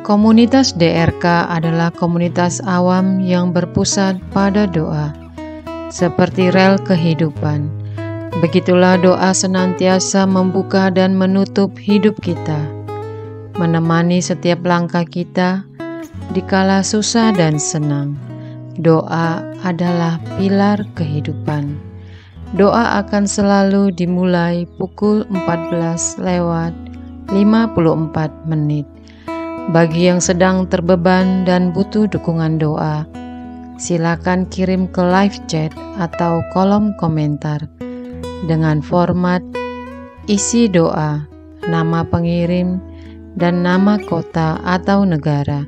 Komunitas DRK adalah komunitas awam yang berpusat pada doa, seperti rel kehidupan. Begitulah doa senantiasa membuka dan menutup hidup kita, menemani setiap langkah kita di kala susah dan senang. Doa adalah pilar kehidupan. Doa akan selalu dimulai pukul 14:54. Bagi yang sedang terbeban dan butuh dukungan doa, silakan kirim ke live chat atau kolom komentar dengan format isi doa, nama pengirim, dan nama kota atau negara.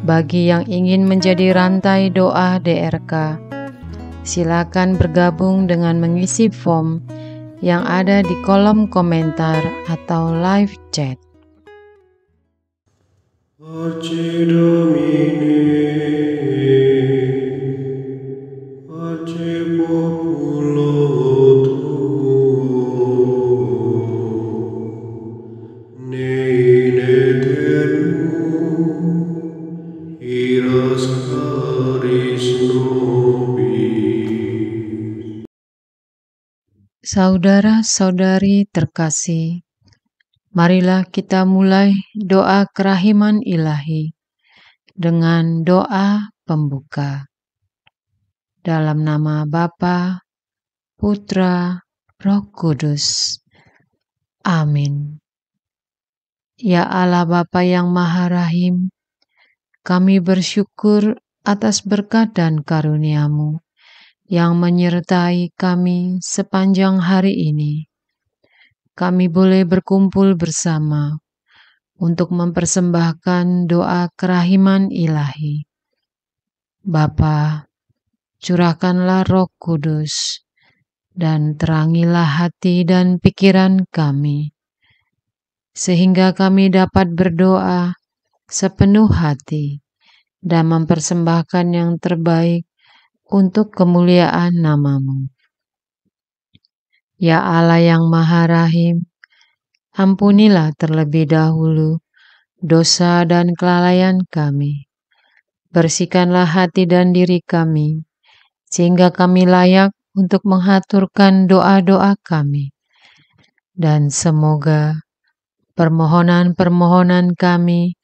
Bagi yang ingin menjadi rantai doa DRK, silakan bergabung dengan mengisi form yang ada di kolom komentar atau live chat. Pace Domini, pace populo tuo, ne in aeternum, iras caris nobis. Saudara-saudari terkasih, marilah kita mulai doa kerahiman ilahi dengan doa pembuka. Dalam nama Bapa, Putra, Roh Kudus. Amin. Ya Allah Bapa yang Maha Rahim, kami bersyukur atas berkat dan karunia-Mu yang menyertai kami sepanjang hari ini. Kami boleh berkumpul bersama untuk mempersembahkan doa kerahiman ilahi. Bapa, curahkanlah Roh Kudus dan terangilah hati dan pikiran kami, sehingga kami dapat berdoa sepenuh hati dan mempersembahkan yang terbaik untuk kemuliaan nama-Mu. Ya Allah yang Maha Rahim, ampunilah terlebih dahulu dosa dan kelalaian kami. Bersihkanlah hati dan diri kami, sehingga kami layak untuk menghaturkan doa-doa kami. Dan semoga permohonan-permohonan kami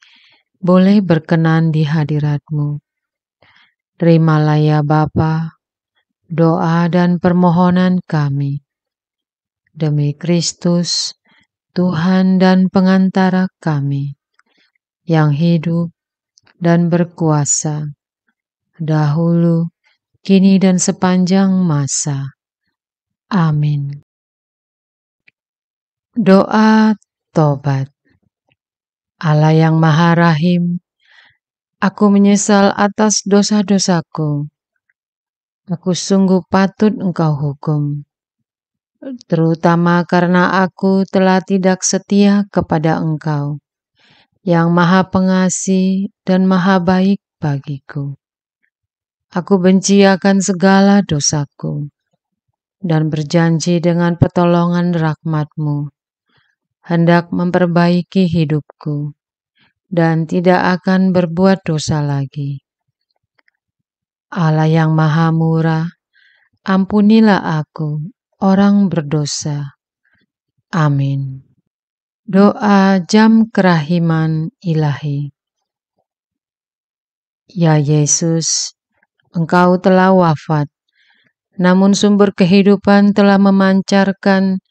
boleh berkenan di hadirat-Mu. Terimalah ya Bapa, doa dan permohonan kami. Demi Kristus, Tuhan dan pengantara kami, yang hidup dan berkuasa, dahulu, kini dan sepanjang masa. Amin. Doa tobat. Allah yang Maha Rahim, aku menyesal atas dosa-dosaku. Aku sungguh patut Engkau hukum, terutama karena aku telah tidak setia kepada Engkau, yang Maha Pengasih dan Maha Baik bagiku. Aku benci akan segala dosaku, dan berjanji dengan pertolongan rahmat-Mu, hendak memperbaiki hidupku, dan tidak akan berbuat dosa lagi. Allah yang Maha Murah, ampunilah aku, orang berdosa. Amin. Doa jam kerahiman ilahi. Ya Yesus, Engkau telah wafat, namun sumber kehidupan telah memancarkan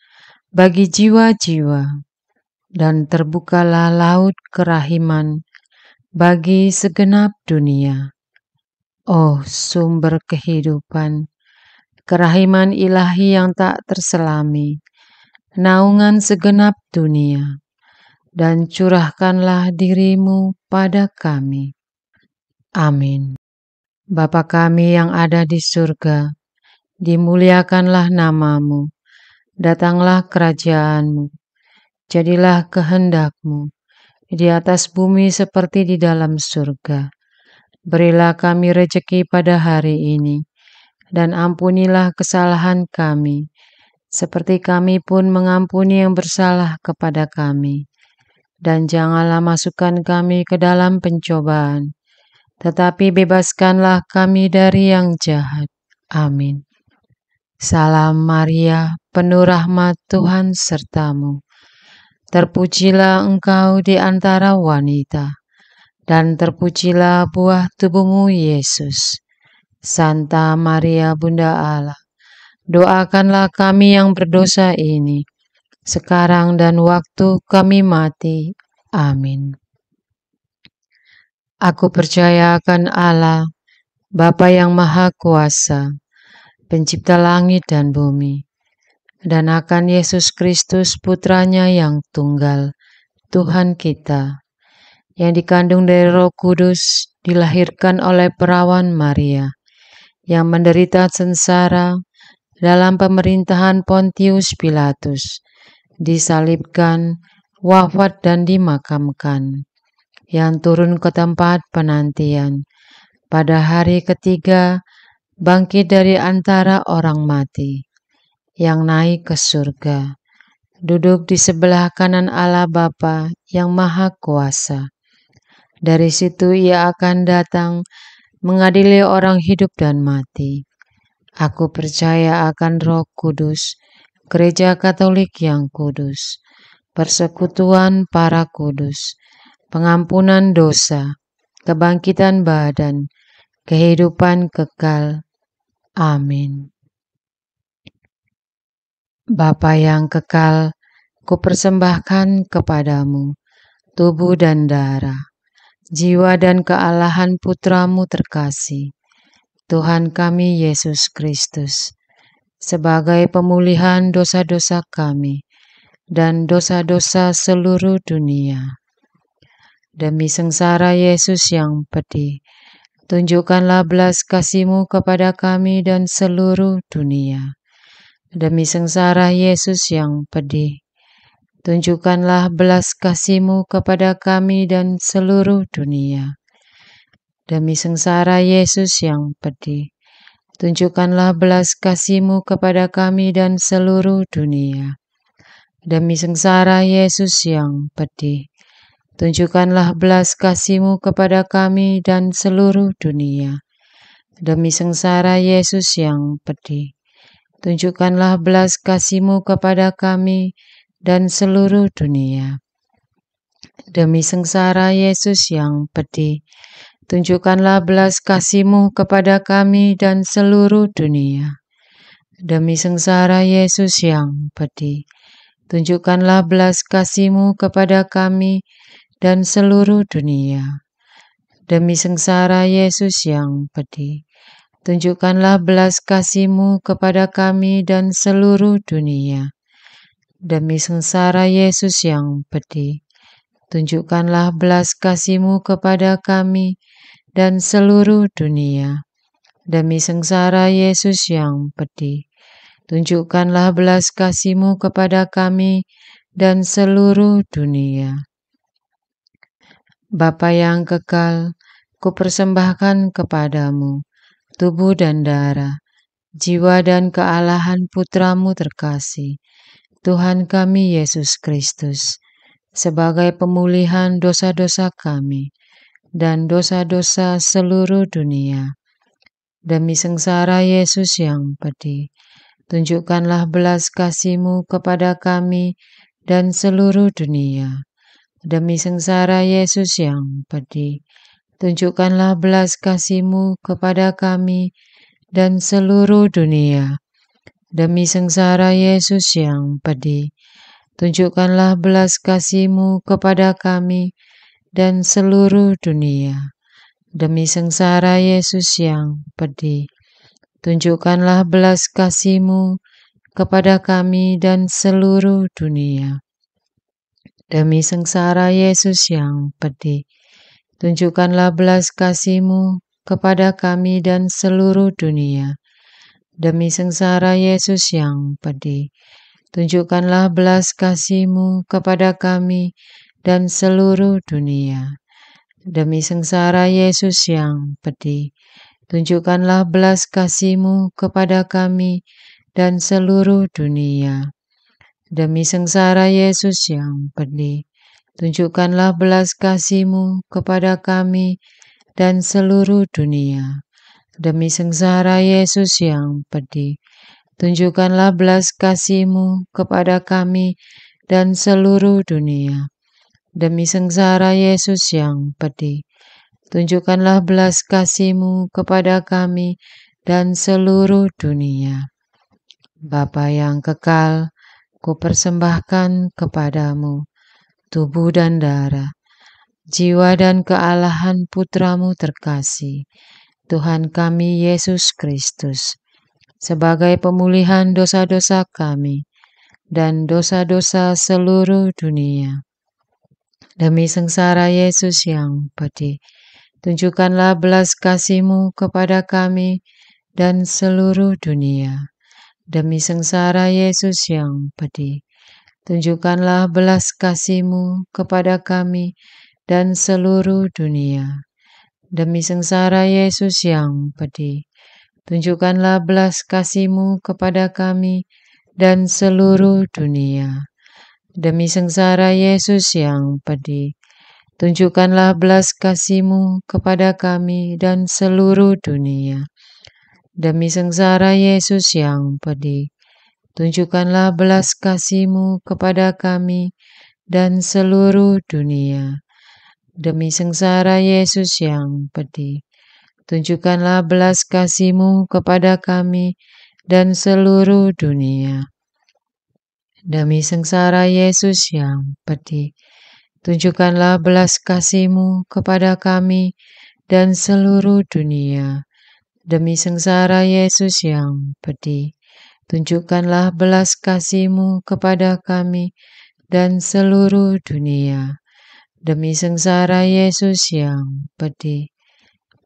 bagi jiwa-jiwa, dan terbukalah laut kerahiman bagi segenap dunia. Oh sumber kehidupan, kerahiman ilahi yang tak terselami, naungan segenap dunia, dan curahkanlah dirimu pada kami. Amin. Bapa kami yang ada di surga, dimuliakanlah namamu, datanglah kerajaanmu, jadilah kehendakmu, di atas bumi seperti di dalam surga. Berilah kami rejeki pada hari ini, dan ampunilah kesalahan kami, seperti kami pun mengampuni yang bersalah kepada kami. Dan janganlah masukkan kami ke dalam pencobaan, tetapi bebaskanlah kami dari yang jahat. Amin. Salam Maria, penuh rahmat Tuhan sertamu. Terpujilah engkau di antara wanita, dan terpujilah buah tubuhmu Yesus. Santa Maria Bunda Allah, doakanlah kami yang berdosa ini, sekarang dan waktu kami mati. Amin. Aku percaya akan Allah, Bapa yang Maha Kuasa, Pencipta langit dan bumi, dan akan Yesus Kristus Putranya yang tunggal, Tuhan kita, yang dikandung dari Roh Kudus, dilahirkan oleh perawan Maria, yang menderita sengsara dalam pemerintahan Pontius Pilatus, disalibkan, wafat dan dimakamkan, yang turun ke tempat penantian, pada hari ketiga bangkit dari antara orang mati, yang naik ke surga, duduk di sebelah kanan Allah Bapa yang Maha Kuasa. Dari situ ia akan datang mengadili orang hidup dan mati. Aku percaya akan Roh Kudus, Gereja Katolik yang kudus, persekutuan para kudus, pengampunan dosa, kebangkitan badan, kehidupan kekal. Amin. Bapa yang kekal, kupersembahkan kepadamu tubuh dan darah, jiwa dan kealahan Putramu terkasih, Tuhan kami Yesus Kristus, sebagai pemulihan dosa-dosa kami dan dosa-dosa seluruh dunia. Demi sengsara Yesus yang pedih, tunjukkanlah belas kasih-Mu kepada kami dan seluruh dunia. Demi sengsara Yesus yang pedih, tunjukkanlah belas kasih-Mu kepada kami dan seluruh dunia. Demi sengsara Yesus yang pedih, tunjukkanlah belas kasih-Mu kepada kami dan seluruh dunia. Demi sengsara Yesus yang pedih, tunjukkanlah belas kasih-Mu kepada kami dan seluruh dunia. Demi sengsara Yesus yang pedih, tunjukkanlah belas kasih-Mu kepada kami dan seluruh dunia. Demi sengsara Yesus yang pedih, tunjukkanlah belas kasih-Mu kepada kami dan seluruh dunia. Demi sengsara Yesus yang pedih, tunjukkanlah belas kasih-Mu kepada kami dan seluruh dunia. Demi sengsara Yesus yang pedih, tunjukkanlah belas kasih-Mu kepada kami dan seluruh dunia. Demi sengsara Yesus yang pedih, tunjukkanlah belas kasih-Mu kepada kami dan seluruh dunia. Demi sengsara Yesus yang pedih, tunjukkanlah belas kasih-Mu kepada kami dan seluruh dunia. Bapa yang kekal, kupersembahkan kepadamu tubuh dan darah, jiwa dan kealahan Putramu terkasih, Tuhan kami Yesus Kristus, sebagai pemulihan dosa-dosa kami dan dosa-dosa seluruh dunia. Demi sengsara Yesus yang pedih, tunjukkanlah belas kasih-Mu kepada kami dan seluruh dunia. Demi sengsara Yesus yang pedih, tunjukkanlah belas kasih-Mu kepada kami dan seluruh dunia. Demi sengsara Yesus yang pedih, tunjukkanlah belas kasih-Mu kepada kami dan seluruh dunia. Demi sengsara Yesus yang pedih, tunjukkanlah belas kasih-Mu kepada kami dan seluruh dunia. Demi sengsara Yesus yang pedih, tunjukkanlah belas kasih-Mu kepada kami dan seluruh dunia. Demi sengsara Yesus yang pedih, tunjukkanlah belas kasih-Mu kepada kami dan seluruh dunia. Demi sengsara Yesus yang pedih, tunjukkanlah belas kasih-Mu kepada kami dan seluruh dunia. Demi sengsara Yesus yang pedih, tunjukkanlah belas kasih-Mu kepada kami dan seluruh dunia. Demi sengsara Yesus yang pedih, tunjukkanlah belas kasih-Mu kepada kami dan seluruh dunia. Demi sengsara Yesus yang pedih, tunjukkanlah belas kasih-Mu kepada kami dan seluruh dunia. Bapa yang kekal, Kupersembahkan kepadamu tubuh dan darah, jiwa dan kealahan Putra-Mu terkasih, Tuhan kami Yesus Kristus, sebagai pemulihan dosa-dosa kami dan dosa-dosa seluruh dunia. Demi sengsara Yesus yang pedih, tunjukkanlah belas kasih-Mu kepada kami dan seluruh dunia. Demi sengsara Yesus yang pedih, tunjukkanlah belas kasih-Mu kepada kami dan seluruh dunia. Demi sengsara Yesus yang pedih, tunjukkanlah belas kasih-Mu kepada kami dan seluruh dunia. Demi sengsara Yesus yang pedih, tunjukkanlah belas kasih-Mu kepada kami dan seluruh dunia. Demi sengsara Yesus yang pedih, tunjukkanlah belas kasih-Mu kepada kami dan seluruh dunia. Demi sengsara Yesus yang pedih, tunjukkanlah belas kasih-Mu kepada kami dan seluruh dunia. Demi sengsara Yesus yang pedih, tunjukkanlah belas kasih-Mu kepada kami dan seluruh dunia. Demi sengsara Yesus yang pedih, tunjukkanlah belas kasih-Mu kepada kami dan seluruh dunia. Demi sengsara Yesus yang pedih,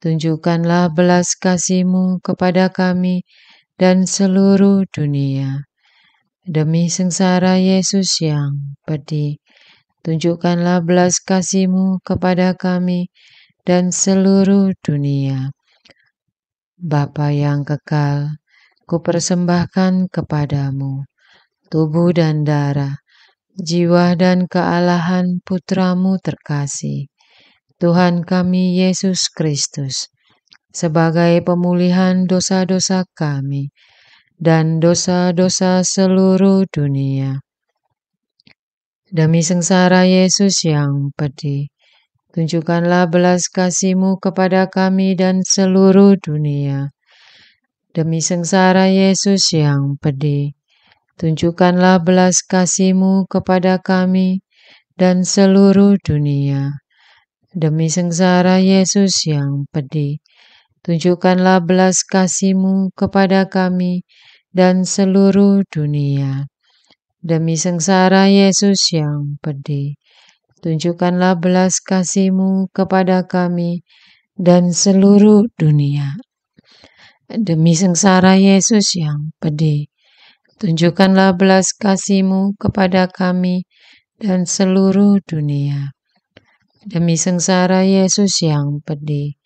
tunjukkanlah belas kasih-Mu kepada kami dan seluruh dunia. Demi sengsara Yesus yang pedih, tunjukkanlah belas kasih-Mu kepada kami dan seluruh dunia. Bapa yang kekal, Kupersembahkan kepadamu tubuh dan darah, jiwa dan kealahan Putra-Mu terkasih, Tuhan kami Yesus Kristus, sebagai pemulihan dosa-dosa kami dan dosa-dosa seluruh dunia. Demi sengsara Yesus yang pedih, tunjukkanlah belas kasih-Mu kepada kami dan seluruh dunia. Demi sengsara Yesus yang pedih, tunjukkanlah belas kasih-Mu kepada kami dan seluruh dunia. Demi sengsara Yesus yang pedih, tunjukkanlah belas kasih-Mu kepada kami dan seluruh dunia. Demi sengsara Yesus yang pedih, tunjukkanlah belas kasih-Mu kepada kami dan seluruh dunia. Demi sengsara Yesus yang pedih, tunjukkanlah belas kasih-Mu kepada kami dan seluruh dunia. Demi sengsara Yesus yang pedih,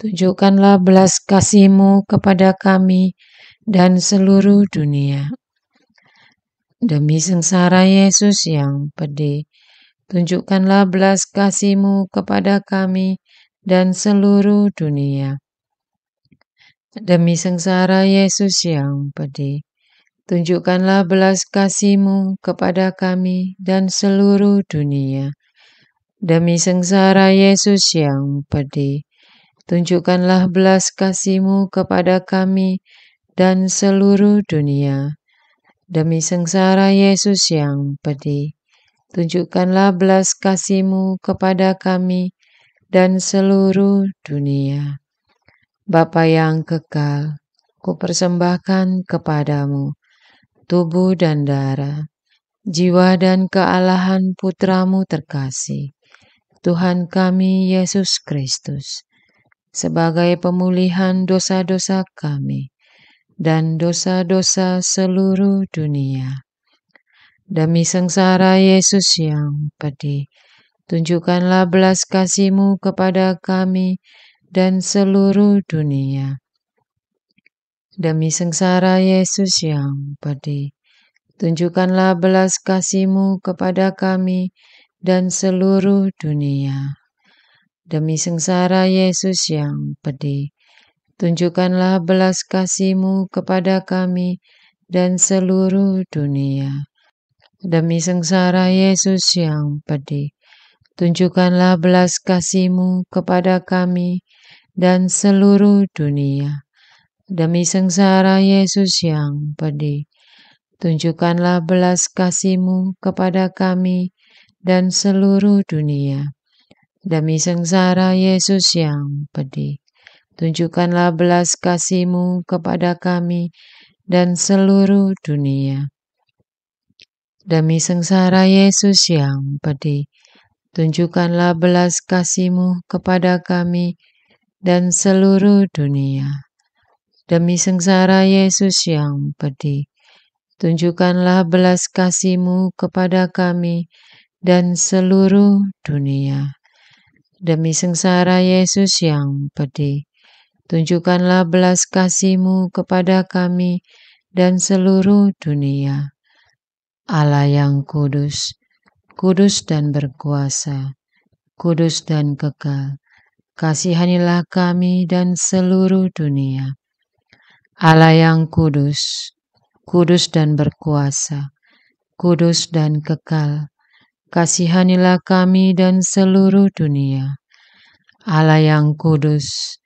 tunjukkanlah belas kasih-Mu kepada kami dan seluruh dunia. Demi sengsara Yesus yang pedih, tunjukkanlah belas kasih-Mu kepada kami dan seluruh dunia. Demi sengsara Yesus yang pedih, tunjukkanlah belas kasih-Mu kepada kami dan seluruh dunia. Demi sengsara Yesus yang pedih, tunjukkanlah belas kasih-Mu kepada kami dan seluruh dunia. Demi sengsara Yesus yang pedih, tunjukkanlah belas kasih-Mu kepada kami dan seluruh dunia. Bapa yang kekal, kupersembahkan kepadamu tubuh dan darah, jiwa dan kealahan putramu terkasih, Tuhan kami Yesus Kristus, sebagai pemulihan dosa-dosa kami dan dosa-dosa seluruh dunia. Demi sengsara Yesus yang pedih, tunjukkanlah belas kasih-Mu kepada kami dan seluruh dunia. Demi sengsara Yesus yang pedih, tunjukkanlah belas kasih-Mu kepada kami dan seluruh dunia. Demi sengsara Yesus yang pedih, tunjukkanlah belas kasih-Mu kepada kami dan seluruh dunia. Demi sengsara Yesus yang pedih, tunjukkanlah belas kasih-Mu kepada kami dan seluruh dunia. Demi sengsara Yesus yang pedih, tunjukkanlah belas kasih-Mu kepada kami dan seluruh dunia. Demi sengsara Yesus yang pedih, tunjukkanlah belas kasih-Mu kepada kami dan seluruh dunia. Demi sengsara Yesus yang pedih, tunjukkanlah belas kasih-Mu kepada kami dan seluruh dunia. Demi sengsara Yesus yang pedih, tunjukkanlah belas kasih-Mu kepada kami dan seluruh dunia. Demi sengsara Yesus yang pedih, tunjukkanlah belas kasih-Mu kepada kami dan seluruh dunia. Allah yang kudus, kudus dan berkuasa, kudus dan kekal, kasihanilah kami dan seluruh dunia. Allah yang kudus, kudus dan berkuasa, kudus dan kekal, kasihanilah kami dan seluruh dunia. Allah yang kudus,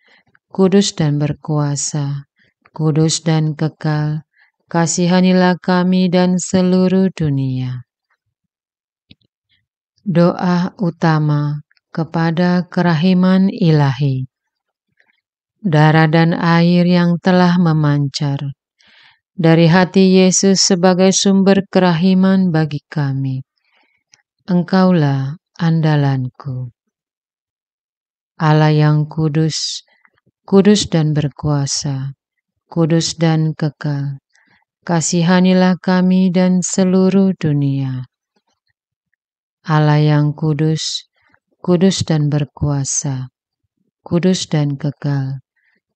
kudus dan berkuasa, kudus dan kekal, kasihanilah kami dan seluruh dunia. Doa utama kepada kerahiman ilahi. Darah dan air yang telah memancar dari hati Yesus sebagai sumber kerahiman bagi kami. Engkaulah andalanku. Allah yang kudus, kudus dan berkuasa, kudus dan kekal, kasihanilah kami dan seluruh dunia. Allah yang kudus, kudus dan berkuasa, kudus dan kekal,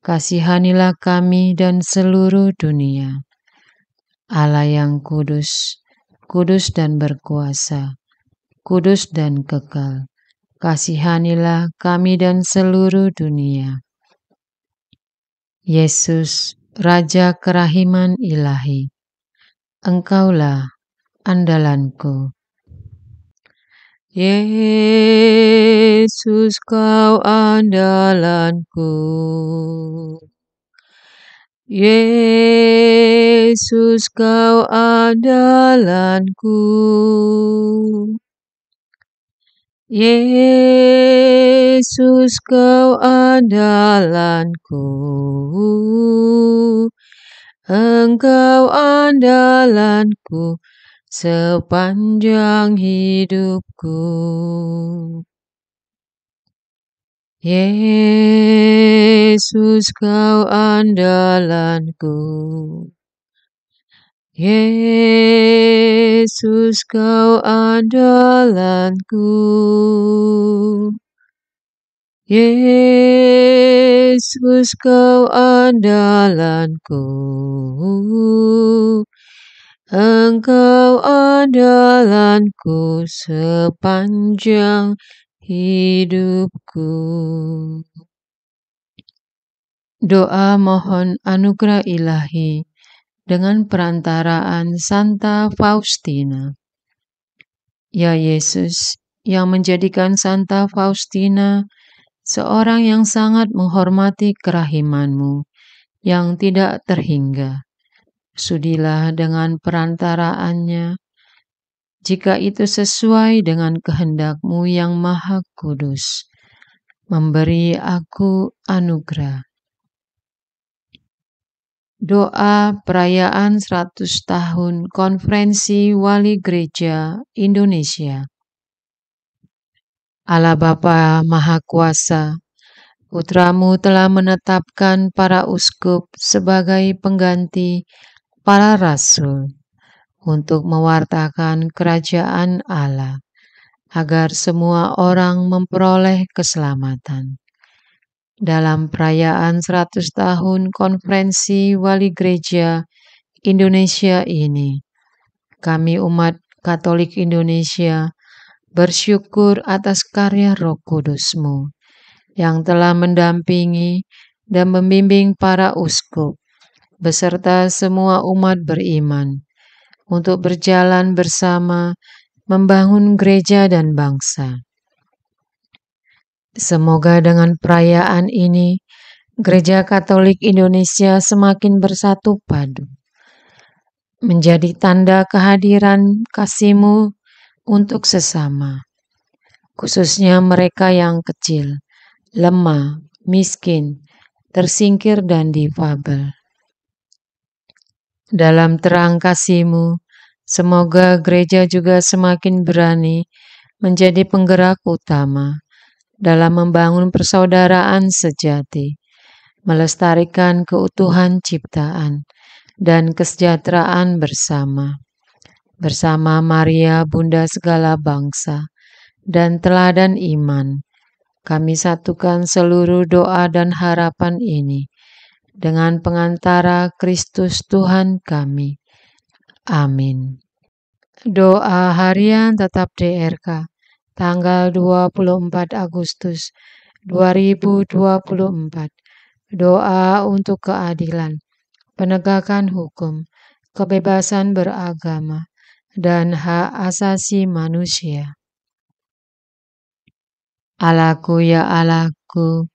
kasihanilah kami dan seluruh dunia. Allah yang kudus, kudus dan berkuasa, kudus dan kekal, kasihanilah kami dan seluruh dunia. Yesus, Raja kerahiman ilahi, Engkaulah andalanku. Yesus, Kau andalanku. Yesus, Kau andalanku. Yesus, Kau andalanku. Engkau andalanku sepanjang hidupku. Yesus, Kau andalanku. Yesus, Kau andalanku. Yesus, Kau andalanku. Engkau andalanku sepanjang hidupku. Doa mohon anugerah ilahi dengan perantaraan Santa Faustina. Ya Yesus, yang menjadikan Santa Faustina seorang yang sangat menghormati kerahiman-Mu yang tidak terhingga, sudilah dengan perantaraannya, jika itu sesuai dengan kehendak-Mu yang maha kudus, memberi aku anugerah. Doa perayaan 100 tahun Konferensi Wali Gereja Indonesia. Allah Bapa Maha Kuasa, Putra-Mu telah menetapkan para uskup sebagai pengganti para rasul untuk mewartakan kerajaan Allah, agar semua orang memperoleh keselamatan. Dalam perayaan 100 tahun Konferensi Wali Gereja Indonesia ini, kami umat Katolik Indonesia bersyukur atas karya Roh Kudus-Mu yang telah mendampingi dan membimbing para uskup beserta semua umat beriman untuk berjalan bersama membangun gereja dan bangsa. Semoga dengan perayaan ini, Gereja Katolik Indonesia semakin bersatu padu, menjadi tanda kehadiran kasih-Mu untuk sesama, khususnya mereka yang kecil, lemah, miskin, tersingkir, dan difabel. Dalam terang kasih-Mu, semoga gereja juga semakin berani menjadi penggerak utama dalam membangun persaudaraan sejati, melestarikan keutuhan ciptaan dan kesejahteraan bersama Maria Bunda segala bangsa dan teladan iman. Kami satukan seluruh doa dan harapan ini dengan pengantara Kristus Tuhan kami. Amin. Doa harian tetap DRK tanggal 24 Agustus 2024. Doa untuk keadilan, penegakan hukum, kebebasan beragama, dan hak asasi manusia. Allahku ya Allahku,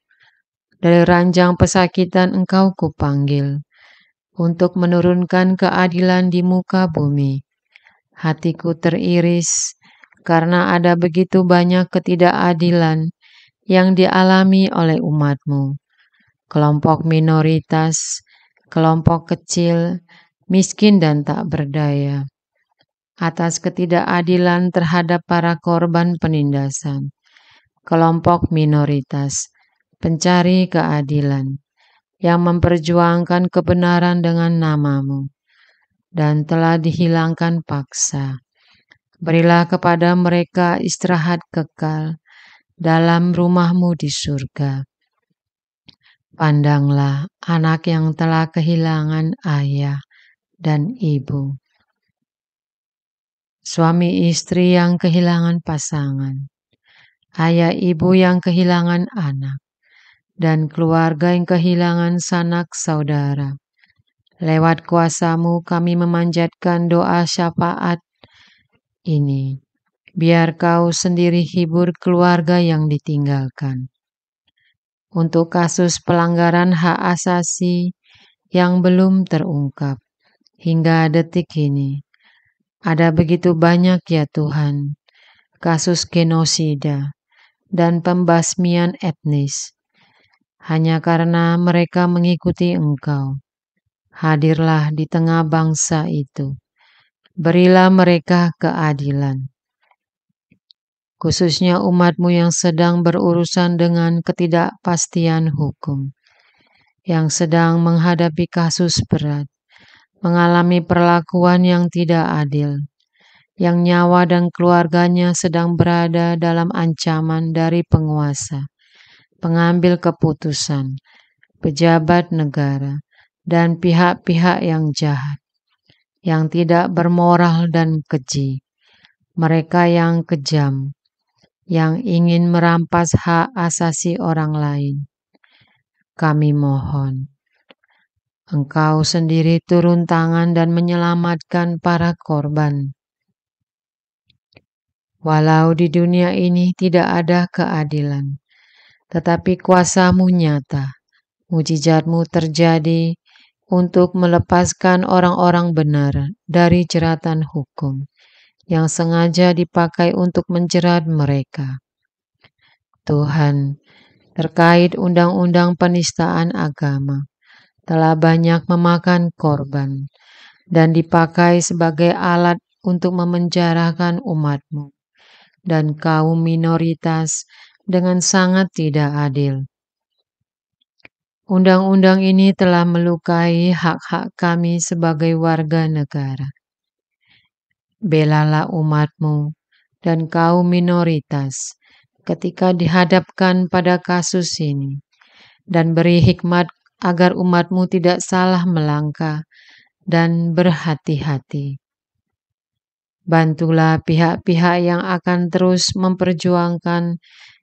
dari ranjang pesakitan Engkau kupanggil, untuk menurunkan keadilan di muka bumi. Hatiku teriris, karena ada begitu banyak ketidakadilan yang dialami oleh umat-Mu. Kelompok minoritas, kelompok kecil, miskin dan tak berdaya. Atas ketidakadilan terhadap para korban penindasan. Kelompok minoritas, pencari keadilan, yang memperjuangkan kebenaran dengan nama-Mu, dan telah dihilangkan paksa. Berilah kepada mereka istirahat kekal dalam rumah-Mu di surga. Pandanglah anak yang telah kehilangan ayah dan ibu, suami istri yang kehilangan pasangan, ayah ibu yang kehilangan anak, dan keluarga yang kehilangan sanak saudara. Lewat kuasa-Mu kami memanjatkan doa syafaat ini. Biar Kau sendiri hibur keluarga yang ditinggalkan. Untuk kasus pelanggaran hak asasi yang belum terungkap hingga detik ini, ada begitu banyak ya Tuhan, kasus genosida dan pembasmian etnis, hanya karena mereka mengikuti Engkau. Hadirlah di tengah bangsa itu. Berilah mereka keadilan. Khususnya umat-Mu yang sedang berurusan dengan ketidakpastian hukum, yang sedang menghadapi kasus berat, mengalami perlakuan yang tidak adil, yang nyawa dan keluarganya sedang berada dalam ancaman dari penguasa, pengambil keputusan, pejabat negara, dan pihak-pihak yang jahat, yang tidak bermoral dan keji, mereka yang kejam, yang ingin merampas hak asasi orang lain. Kami mohon, Engkau sendiri turun tangan dan menyelamatkan para korban. Walau di dunia ini tidak ada keadilan, tetapi kuasa-Mu nyata, mujizat-Mu terjadi untuk melepaskan orang-orang benar dari jeratan hukum yang sengaja dipakai untuk menjerat mereka. Tuhan, terkait undang-undang penistaan agama telah banyak memakan korban dan dipakai sebagai alat untuk memenjarakan umatmu dan kaum minoritas dengan sangat tidak adil. Undang-undang ini telah melukai hak-hak kami sebagai warga negara. Belalah umatmu dan kaum minoritas ketika dihadapkan pada kasus ini, dan beri hikmat agar umatmu tidak salah melangkah dan berhati-hati. Bantulah pihak-pihak yang akan terus memperjuangkan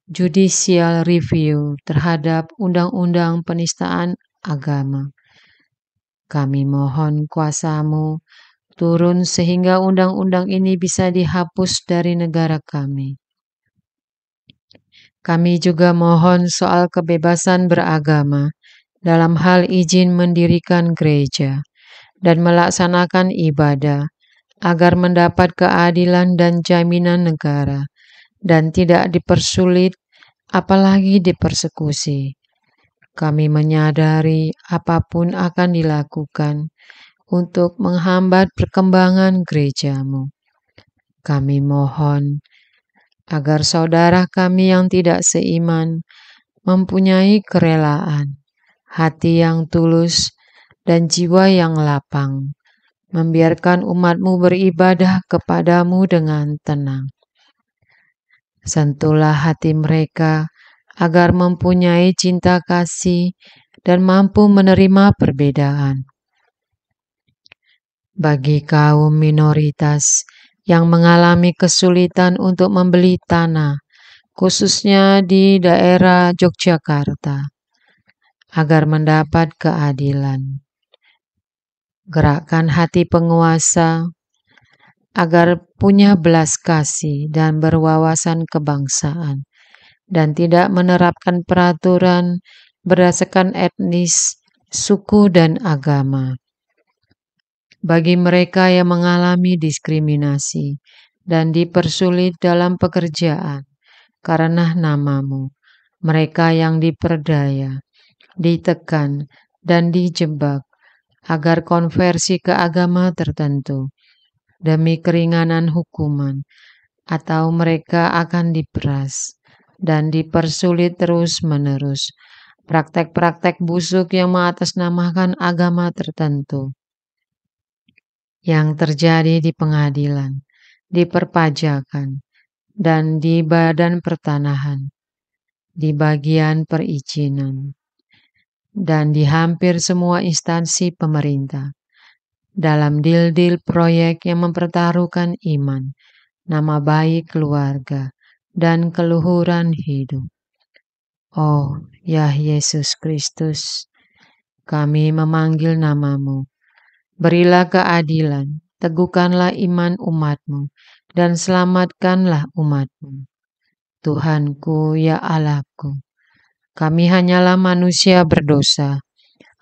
judicial review terhadap undang-undang penistaan agama. Kami mohon kuasa-Mu turun sehingga undang-undang ini bisa dihapus dari negara kami. Kami juga mohon soal kebebasan beragama dalam hal izin mendirikan gereja dan melaksanakan ibadah agar mendapat keadilan dan jaminan negara dan tidak dipersulit apalagi dipersekusi. Kami menyadari apapun akan dilakukan untuk menghambat perkembangan gereja-Mu. Kami mohon agar saudara kami yang tidak seiman mempunyai kerelaan, hati yang tulus, dan jiwa yang lapang, membiarkan umat-Mu beribadah kepadamu dengan tenang. Sentuhlah hati mereka agar mempunyai cinta kasih dan mampu menerima perbedaan. Bagi kaum minoritas yang mengalami kesulitan untuk membeli tanah, khususnya di daerah Yogyakarta, agar mendapat keadilan. Gerakkan hati penguasa agar punya belas kasih dan berwawasan kebangsaan, dan tidak menerapkan peraturan berdasarkan etnis, suku, dan agama. Bagi mereka yang mengalami diskriminasi dan dipersulit dalam pekerjaan karena nama-Mu, mereka yang diperdaya, ditekan, dan dijebak agar konversi ke agama tertentu demi keringanan hukuman, atau mereka akan diperas dan dipersulit terus-menerus. Praktek-praktek busuk yang mengatasnamakan agama tertentu yang terjadi di pengadilan, di perpajakan, dan di badan pertanahan, di bagian perizinan, dan di hampir semua instansi pemerintah, dalam deal-deal proyek yang mempertaruhkan iman, nama baik keluarga, dan keluhuran hidup. Oh, ya Yesus Kristus, kami memanggil nama-Mu. Berilah keadilan, teguhkanlah iman umat-Mu, dan selamatkanlah umat-Mu. Tuhanku, ya Allahku, kami hanyalah manusia berdosa.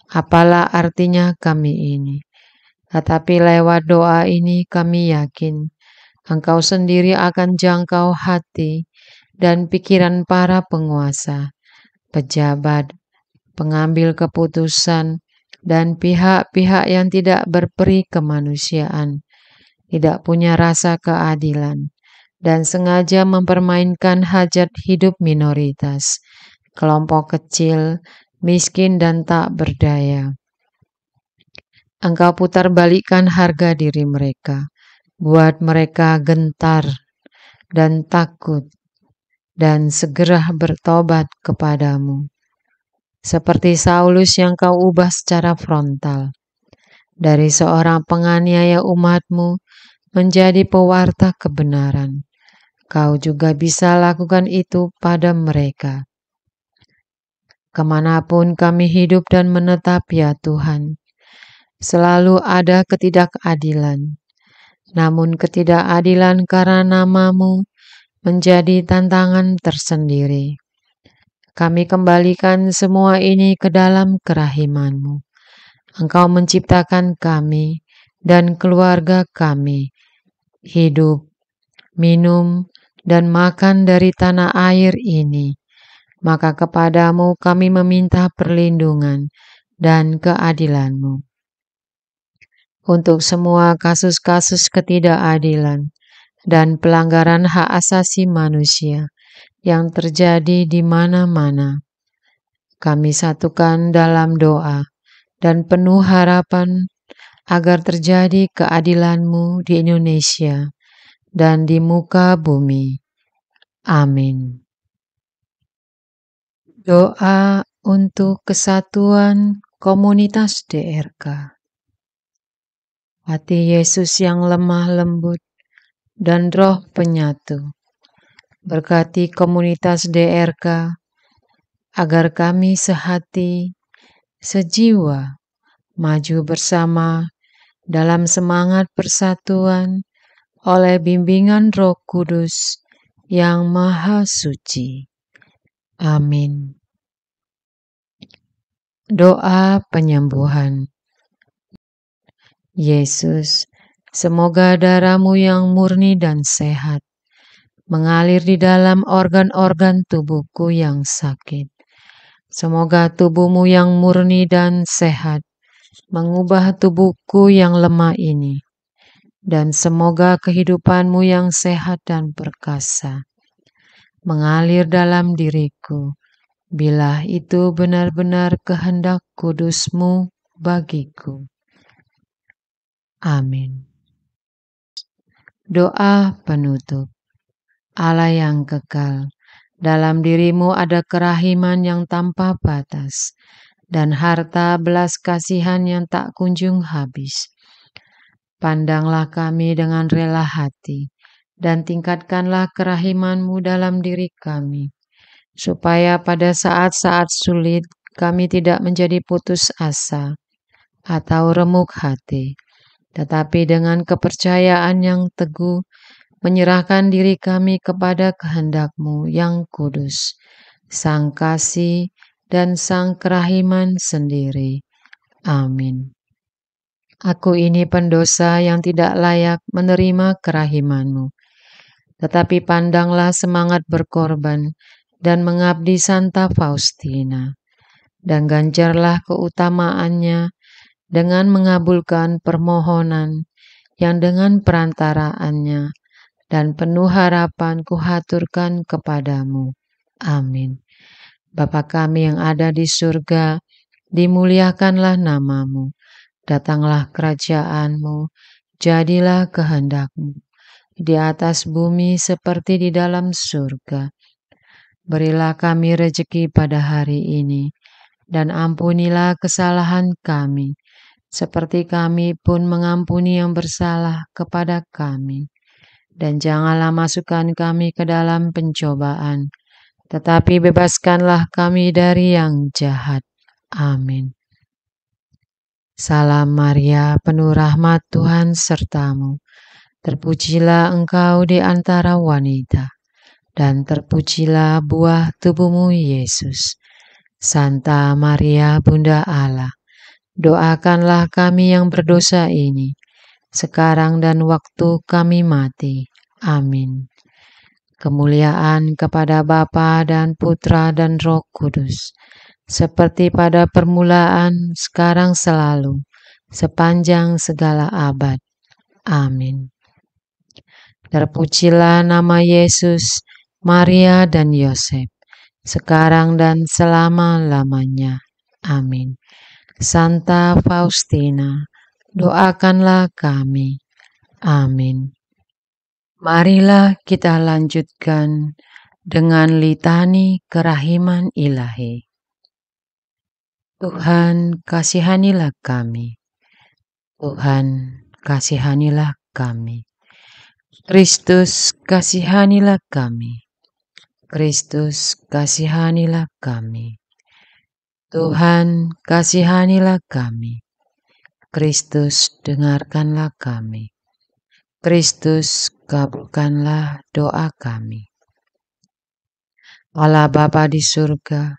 Apalah artinya kami ini? Tetapi lewat doa ini kami yakin Engkau sendiri akan jangkau hati dan pikiran para penguasa, pejabat, pengambil keputusan, dan pihak-pihak yang tidak berperi kemanusiaan, tidak punya rasa keadilan, dan sengaja mempermainkan hajat hidup minoritas, kelompok kecil, miskin, dan tak berdaya. Engkau putar balikkan harga diri mereka, buat mereka gentar dan takut, dan segera bertobat kepadamu. Seperti Saulus yang kau ubah secara frontal, dari seorang penganiaya umatmu menjadi pewarta kebenaran. Kau juga bisa lakukan itu pada mereka. Kemanapun kami hidup dan menetap, ya Tuhan, selalu ada ketidakadilan. Namun ketidakadilan karena nama-Mu menjadi tantangan tersendiri. Kami kembalikan semua ini ke dalam kerahiman-Mu. Engkau menciptakan kami dan keluarga kami, hidup, minum, dan makan dari tanah air ini, maka kepadamu kami meminta perlindungan dan keadilan-Mu. Untuk semua kasus-kasus ketidakadilan dan pelanggaran hak asasi manusia yang terjadi di mana-mana, kami satukan dalam doa dan penuh harapan agar terjadi keadilan-Mu di Indonesia dan di muka bumi. Amin. Doa untuk kesatuan komunitas DRK. Hati Yesus yang lemah lembut dan roh penyatu, berkati komunitas DRK agar kami sehati, sejiwa, maju bersama dalam semangat persatuan oleh bimbingan Roh Kudus yang Maha Suci. Amin. Doa penyembuhan. Yesus, semoga darah-Mu yang murni dan sehat mengalir di dalam organ-organ tubuhku yang sakit. Semoga tubuh-Mu yang murni dan sehat mengubah tubuhku yang lemah ini, dan semoga kehidupan-Mu yang sehat dan perkasa mengalir dalam diriku, bila itu benar-benar kehendak kudus-Mu bagiku. Amin. Doa penutup. Allah yang kekal, dalam diri-Mu ada kerahiman yang tanpa batas, dan harta belas kasihan yang tak kunjung habis. Pandanglah kami dengan rela hati, dan tingkatkanlah kerahiman-Mu dalam diri kami, supaya pada saat-saat sulit kami tidak menjadi putus asa atau remuk hati, tetapi dengan kepercayaan yang teguh menyerahkan diri kami kepada kehendak-Mu yang kudus, Sang Kasih dan Sang Kerahiman sendiri. Amin. Aku ini pendosa yang tidak layak menerima kerahiman-Mu, tetapi pandanglah semangat berkorban dan mengabdi Santa Faustina, dan ganjarlah keutamaannya dengan mengabulkan permohonan yang dengan perantaraannya dan penuh harapan kuhaturkan kepadamu. Amin. Bapa kami yang ada di surga, dimuliakanlah nama-Mu. Datanglah kerajaan-Mu, jadilah kehendak-Mu, di atas bumi seperti di dalam surga. Berilah kami rejeki pada hari ini, dan ampunilah kesalahan kami, seperti kami pun mengampuni yang bersalah kepada kami. Dan janganlah masukkan kami ke dalam pencobaan, tetapi bebaskanlah kami dari yang jahat. Amin. Salam Maria, penuh rahmat Tuhan serta-Mu. Terpujilah Engkau di antara wanita, dan terpujilah buah tubuh-Mu Yesus. Santa Maria, Bunda Allah, doakanlah kami yang berdosa ini, sekarang dan waktu kami mati. Amin. Kemuliaan kepada Bapa dan Putra dan Roh Kudus, seperti pada permulaan, sekarang selalu, sepanjang segala abad. Amin. Terpujilah nama Yesus, Maria dan Yosef, sekarang dan selama-lamanya. Amin. Santa Faustina, doakanlah kami. Amin. Marilah kita lanjutkan dengan litani kerahiman ilahi. Tuhan, kasihanilah kami. Tuhan, kasihanilah kami. Kristus, kasihanilah kami. Kristus, kasihanilah kami. Tuhan, kasihanilah kami. Kristus, dengarkanlah kami. Kristus, kabulkanlah doa kami. Allah Bapa di surga,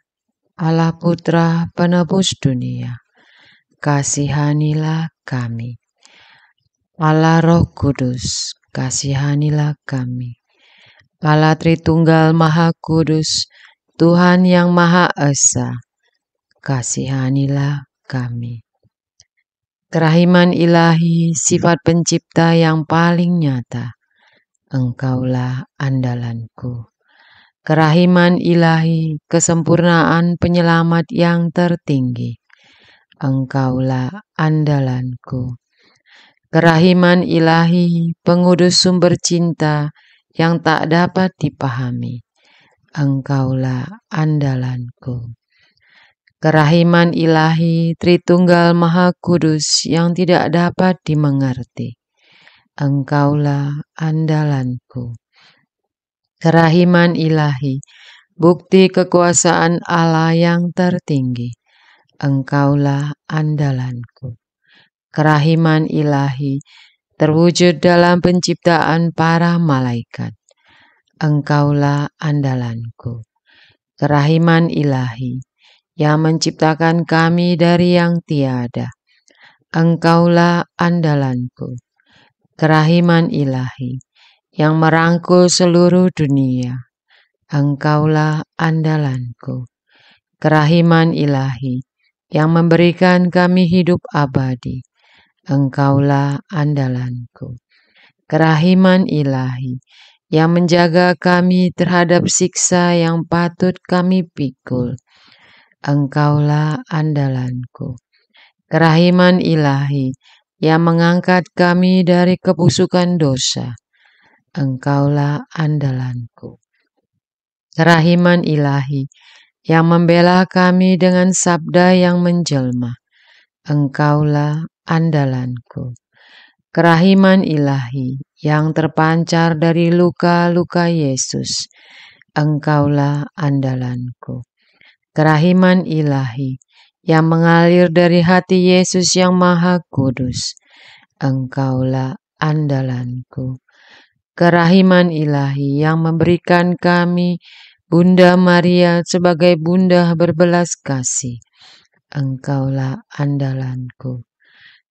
Allah Putra penebus dunia, kasihanilah kami. Allah Roh Kudus, kasihanilah kami. Allah Tritunggal Maha Kudus, Tuhan yang Maha Esa, kasihanilah kami. Kerahiman ilahi, sifat pencipta yang paling nyata, Engkaulah andalanku. Kerahiman ilahi, kesempurnaan penyelamat yang tertinggi, Engkaulah andalanku. Kerahiman ilahi, pengudus sumber cinta yang tak dapat dipahami, Engkaulah andalanku. Kerahiman ilahi, Tritunggal Maha Kudus yang tidak dapat dimengerti, Engkaulah andalanku. Kerahiman ilahi, bukti kekuasaan Allah yang tertinggi, Engkaulah andalanku. Kerahiman ilahi, terwujud dalam penciptaan para malaikat, Engkaulah andalanku. Kerahiman ilahi, yang menciptakan kami dari yang tiada, Engkaulah andalanku. Kerahiman ilahi, yang merangkul seluruh dunia, Engkaulah andalanku. Kerahiman ilahi, yang memberikan kami hidup abadi, Engkaulah andalanku. Kerahiman ilahi, yang menjaga kami terhadap siksa yang patut kami pikul, Engkaulah andalanku. Kerahiman ilahi, yang mengangkat kami dari kebusukan dosa, Engkaulah andalanku. Kerahiman ilahi, yang membela kami dengan sabda yang menjelma, Engkaulah andalanku. Kerahiman ilahi, yang terpancar dari luka-luka Yesus, Engkaulah andalanku. Kerahiman ilahi, yang mengalir dari hati Yesus yang Maha Kudus, Engkaulah andalanku. Kerahiman ilahi, yang memberikan kami Bunda Maria sebagai bunda berbelas kasih, Engkaulah andalanku.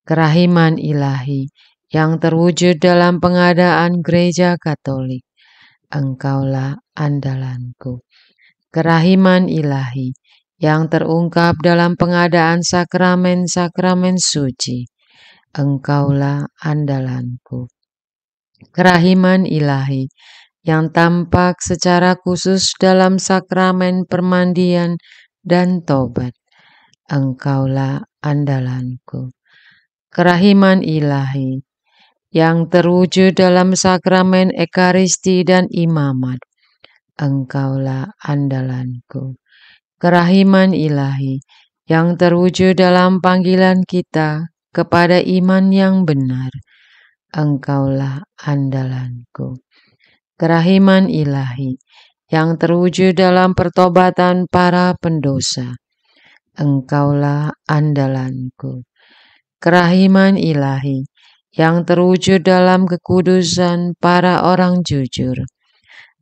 Kerahiman ilahi, yang terwujud dalam pengadaan gereja Katolik, Engkaulah andalanku. Kerahiman ilahi, yang terungkap dalam pengadaan sakramen-sakramen suci, Engkaulah andalanku. Kerahiman ilahi, yang tampak secara khusus dalam sakramen permandian dan tobat, Engkaulah andalanku. Kerahiman ilahi, yang terwujud dalam sakramen ekaristi dan imamat, Engkaulah andalanku. Kerahiman ilahi, yang terwujud dalam panggilan kita kepada iman yang benar, Engkaulah andalanku. Kerahiman ilahi, yang terwujud dalam pertobatan para pendosa, Engkaulah andalanku. Kerahiman ilahi, yang terwujud dalam kekudusan para orang jujur,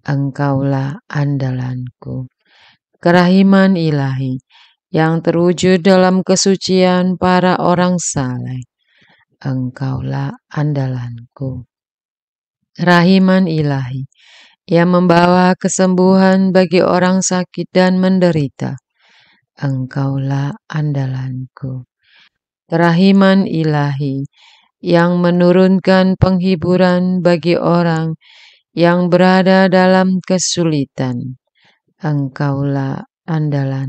Engkaulah andalanku. Kerahiman ilahi, yang terwujud dalam kesucian para orang saleh, Engkaulah andalanku. Kerahiman ilahi, yang membawa kesembuhan bagi orang sakit dan menderita, Engkaulah andalanku. Kerahiman ilahi, yang menurunkan penghiburan bagi orang yang berada dalam kesulitan, Engkaulah andalan.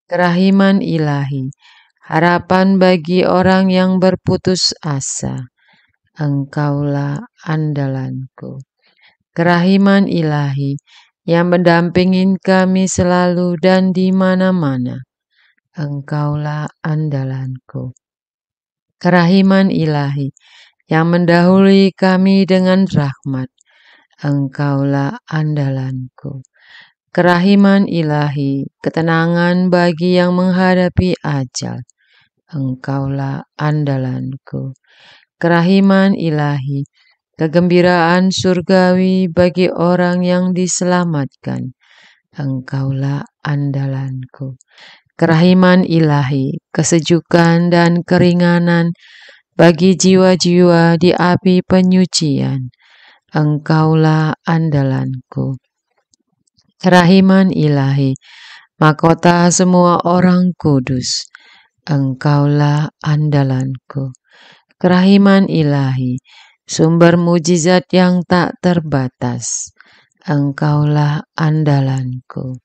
Kerahiman ilahi, harapan bagi orang yang berputus asa, Engkaulah andalanku. Kerahiman ilahi, yang mendampingi kami selalu dan di mana-mana, Engkaulah andalanku. Kerahiman ilahi, yang mendahului kami dengan rahmat, Engkaulah andalanku. Kerahiman ilahi, ketenangan bagi yang menghadapi ajal, Engkaulah andalanku. Kerahiman ilahi, kegembiraan surgawi bagi orang yang diselamatkan, Engkaulah andalanku. Kerahiman ilahi, kesejukan dan keringanan bagi jiwa-jiwa di api penyucian, Engkaulah andalanku. Kerahiman ilahi, mahkota semua orang kudus, Engkaulah andalanku. Kerahiman ilahi, sumber mujizat yang tak terbatas, Engkaulah andalanku.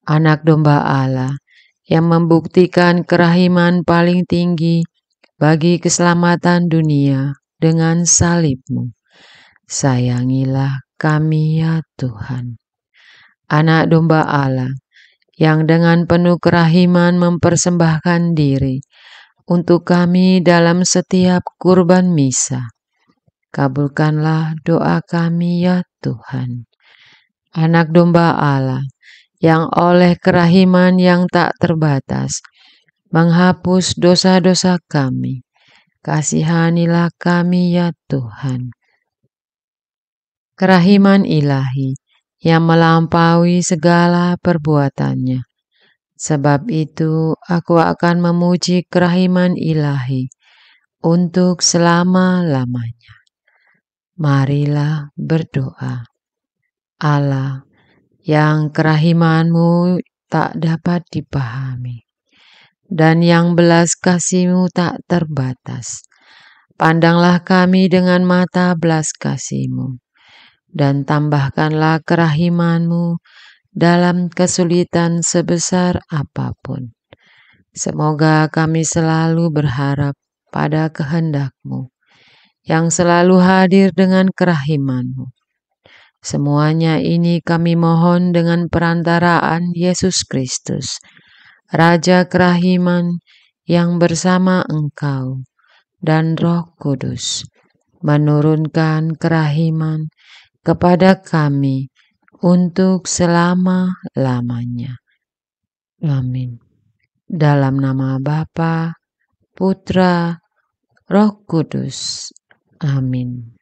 Anak domba Allah yang membuktikan kerahiman paling tinggi bagi keselamatan dunia dengan salib-Mu. Sayangilah kami ya Tuhan. Anak domba Allah yang dengan penuh kerahiman mempersembahkan diri untuk kami dalam setiap kurban misa. Kabulkanlah doa kami ya Tuhan. Anak domba Allah yang oleh kerahiman yang tak terbatas menghapus dosa-dosa kami. Kasihanilah kami ya Tuhan. Kerahiman ilahi yang melampaui segala perbuatannya. Sebab itu aku akan memuji kerahiman ilahi untuk selama-lamanya. Marilah berdoa. Allah yang kerahiman-Mu tak dapat dipahami dan yang belas kasih-Mu tak terbatas. Pandanglah kami dengan mata belas kasih-Mu dan tambahkanlah kerahiman-Mu dalam kesulitan sebesar apapun. Semoga kami selalu berharap pada kehendak-Mu yang selalu hadir dengan kerahiman-Mu. Semuanya ini kami mohon dengan perantaraan Yesus Kristus, Raja kerahiman yang bersama Engkau dan Roh Kudus menurunkan kerahiman kepada kami untuk selama-lamanya. Amin. Dalam nama Bapa, Putra, Roh Kudus. Amin.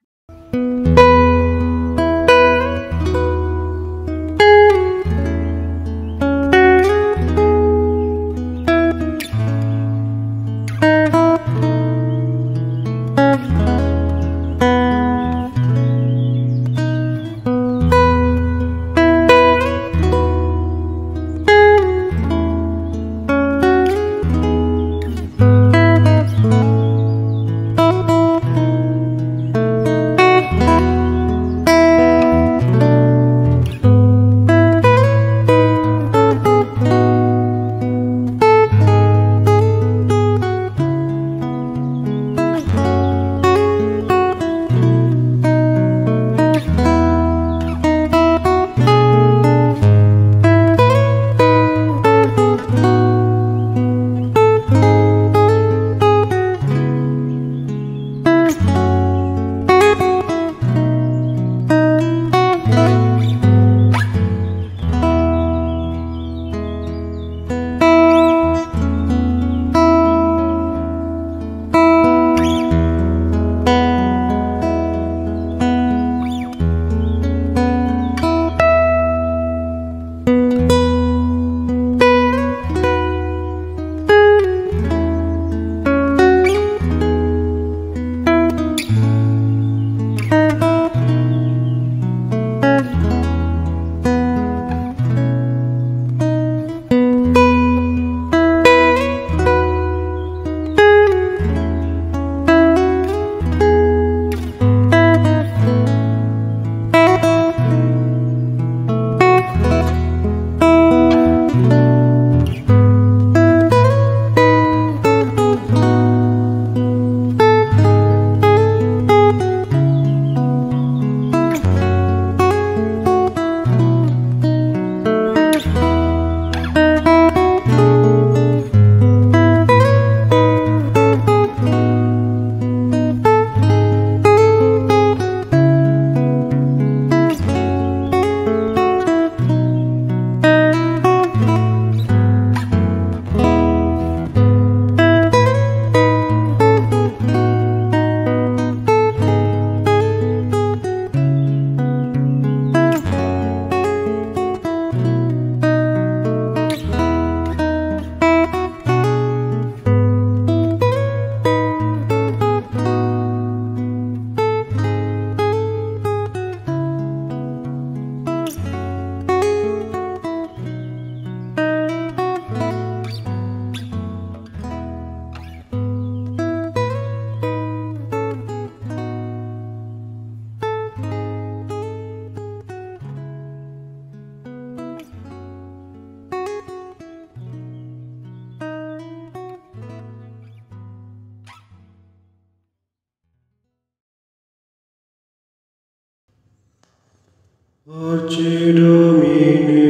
Arce Domine,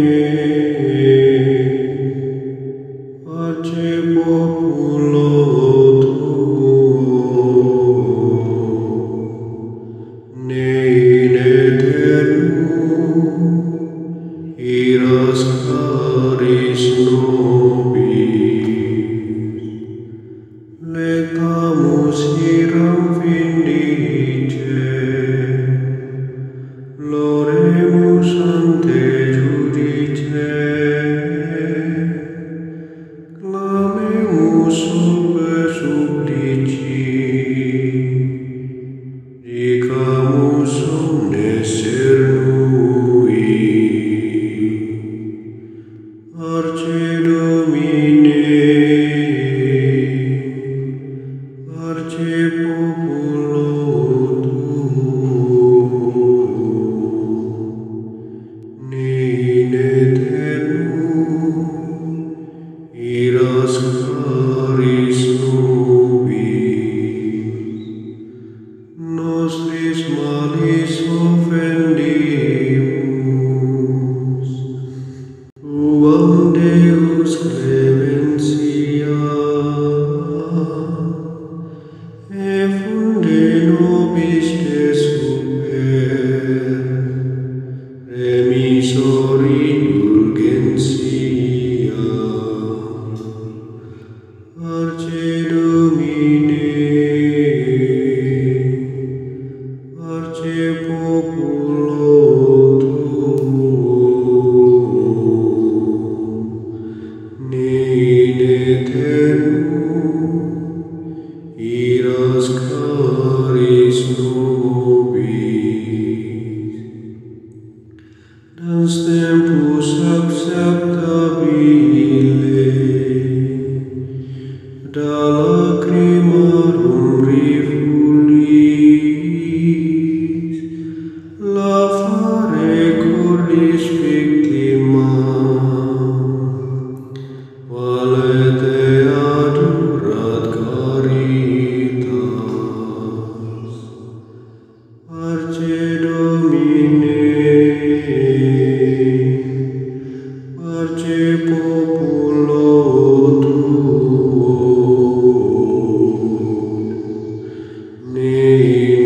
Arce populo tuo, ne in aeternum iras caris nobis, letamus hiram vindice, Loremus ante judice, clamemus sub supplici, dicamus omnes cernui. Arce Domine, Arce populo ne in aeternum iras caris nobis, nostris malis offendimus, tuam Deus clementia, et funde nobis te super, remisor indulgentia. Arce Domine, Arce populo tuo, ne in aeternum iras caris nobis. Dans tempus acceptabile, da lacrimarum rifulis, lavare cordis victima, valete adurat caritas. Arce Domine, Arce populo tuo, ne in